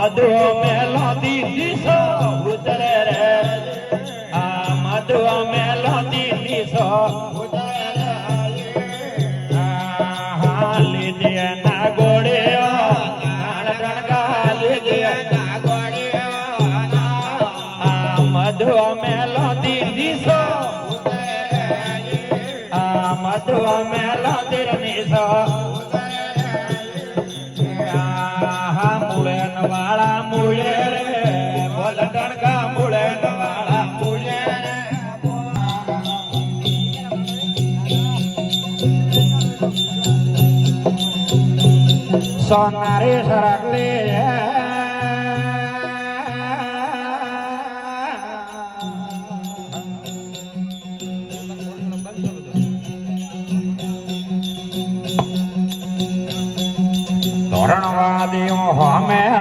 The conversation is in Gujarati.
મધુ મેલો દીદી સો ઉતરે રે આ મધુ મેલો દીદી સો ઉતરે રે લીધે ના ગોળે ડણકા લીધે ના ગોળે મધુ મેલો દીદી સો મધુ મેલો દીદી સો વાળા મૂળે રે બોલ ડણકા મૂળે વાળા મૂળે સોનારી સરકલે તોરણવાદીઓ હમે